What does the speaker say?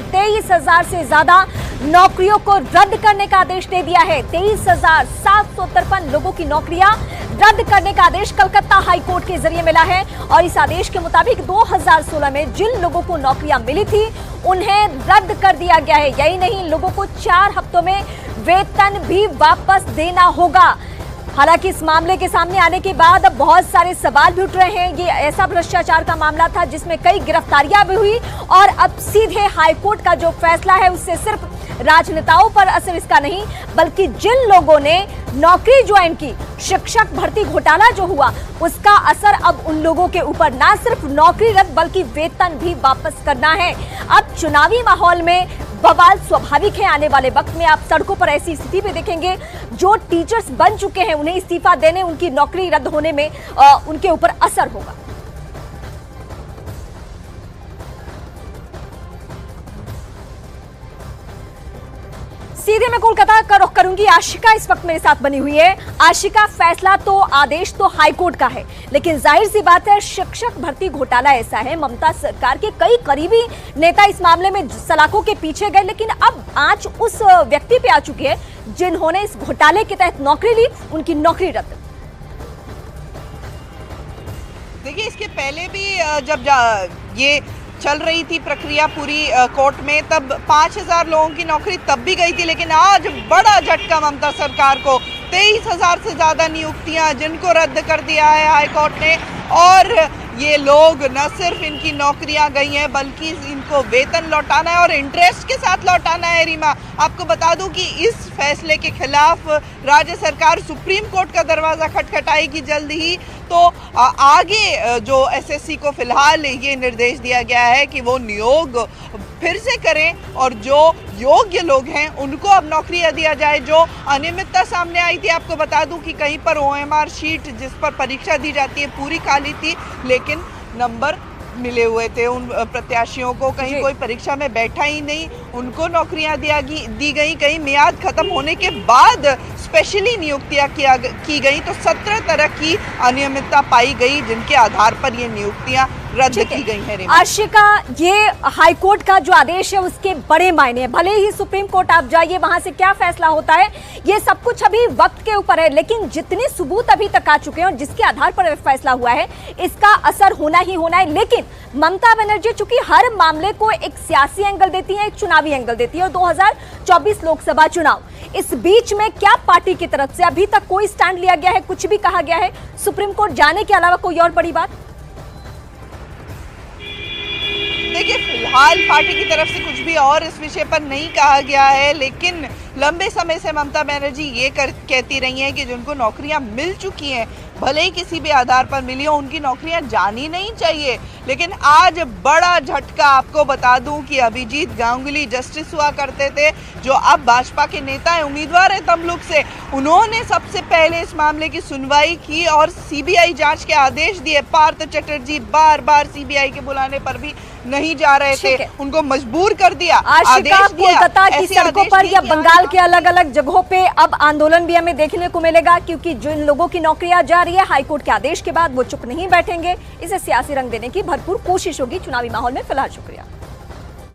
कि 23,000 से ज्यादा नौकरियों को रद्द करने का आदेश दे दिया है। 23,753 लोगों की नौकरियां रद्द करने का आदेश कलकत्ता हाईकोर्ट के जरिए मिला है और इस आदेश के मुताबिक 2016 में जिन लोगों को नौकरियां मिली थी उन्हें रद्द कर दिया गया है। यही नहीं, लोगों को 4 हफ्तों में वेतन भी वापस देना होगा। हालांकि इस मामले के सामने आने के बाद अब बहुत सारे सवाल भी उठ रहे हैं। ये ऐसा भ्रष्टाचार का मामला था जिसमें कई गिरफ्तारियां भी हुई और अब सीधे हाईकोर्ट का जो फैसला है उससे सिर्फ राजनेताओं पर असर इसका नहीं, बल्कि जिन लोगों ने नौकरी ज्वाइन की, शिक्षक भर्ती घोटाला जो हुआ, उसका असर अब उन लोगों के ऊपर ना सिर्फ नौकरी रद्द बल्कि वेतन भी वापस करना है। अब चुनावी माहौल में बवाल स्वाभाविक है। आने वाले वक्त में आप सड़कों पर ऐसी स्थिति भी देखेंगे, जो टीचर्स बन चुके हैं उन्हें इस्तीफा देने, उनकी नौकरी रद्द होने में उनके ऊपर असर होगा। सीधे मैं कोलकाता का रुख करूंगी। आशिका इस वक्त मेरे साथ बनी हुई है। आशिका, फैसला तो, आदेश तो हाईकोर्ट का है, लेकिन जाहिर सी बात है शिक्षक भर्ती घोटाला ऐसा है, ममता सरकार के कई करीबी नेता इस मामले में सलाखों के पीछे गए, लेकिन अब आंच उस व्यक्ति पे आ चुकी है जिन्होंने इस घोटाले के तहत नौकरी ली, उनकी नौकरी रद्द। देखिए, इसके पहले भी जब ये चल रही थी प्रक्रिया पूरी कोर्ट में, तब 5,000 लोगों की नौकरी तब भी गई थी, लेकिन आज बड़ा झटका ममता सरकार को। 23,000 से ज़्यादा नियुक्तियां जिनको रद्द कर दिया है हाई कोर्ट ने, और ये लोग न सिर्फ इनकी नौकरियां गई हैं बल्कि इनको वेतन लौटाना है और इंटरेस्ट के साथ लौटाना है। रीमा, आपको बता दूं कि इस फैसले के खिलाफ राज्य सरकार सुप्रीम कोर्ट का दरवाज़ा खटखटाएगी जल्द ही। तो आगे जो एसएससी को फिलहाल ये निर्देश दिया गया है कि वो नियोग फिर से करें और जो योग्य लोग हैं उनको अब नौकरियां दिया जाए। जो अनियमितता सामने आई थी, आपको बता दूं कि कहीं पर ओएमआर शीट जिस पर परीक्षा दी जाती है पूरी खाली थी, लेकिन नंबर मिले हुए थे उन प्रत्याशियों को, कहीं कोई परीक्षा में बैठा ही नहीं, उनको नौकरियां दी गई। कहीं मियाद खत्म होने के बाद स्पेशली नियुक्तियां की गई, तो 17 तरह की अनियमितता पाई गई जिनके आधार पर ये नियुक्तियां रद्द की गई हैं। आशिका, ये हाईकोर्ट का जो आदेश है उसके बड़े मायने हैं। भले ही सुप्रीम कोर्ट आप जाइए, वहां से क्या फैसला होता है ये सब कुछ अभी वक्त के ऊपर है, लेकिन जितने सबूत अभी तक आ चुके हैं और जिसके आधार पर फैसला हुआ है इसका असर होना ही होना है। लेकिन ममता बनर्जी चूंकि हर मामले को एक सियासी एंगल देती है, एक चुनावी एंगल देती है, और 2024 लोकसभा चुनाव, इस बीच में क्या पार्टी की तरफ से अभी तक कोई स्टैंड लिया गया है, कुछ भी कहा गया है सुप्रीम कोर्ट जाने के अलावा? कोई और बड़ी बात? देखिए, फिलहाल पार्टी की तरफ से कुछ भी और इस विषय पर नहीं कहा गया है, लेकिन लंबे समय से ममता बनर्जी ये कहती रही हैं कि जिनको नौकरियां मिल चुकी हैं, भले ही किसी भी आधार पर मिली हो, उनकी नौकरियां जानी नहीं चाहिए। लेकिन आज बड़ा झटका, आपको बता दूं कि अभिजीत गांगुली जस्टिस हुआ करते थे, जो अब भाजपा के नेता हैं, उम्मीदवार हैं तमलुक से, उन्होंने सबसे पहले इस मामले की सुनवाई की और सीबीआई जांच के आदेश दिए। पार्थ चटर्जी बार बार सीबीआई के बुलाने पर भी नहीं जा रहे थे, उनको मजबूर कर दिया। आशिका, कोलकाता की सड़कों पर या बंगाल के अलग अलग जगहों पे अब आंदोलन भी हमें देखने को मिलेगा, क्योंकि जिन लोगों की नौकरियां जा रही है हाईकोर्ट के आदेश के बाद वो चुप नहीं बैठेंगे। इसे सियासी रंग देने की भरपूर कोशिश होगी चुनावी माहौल में। फिलहाल शुक्रिया।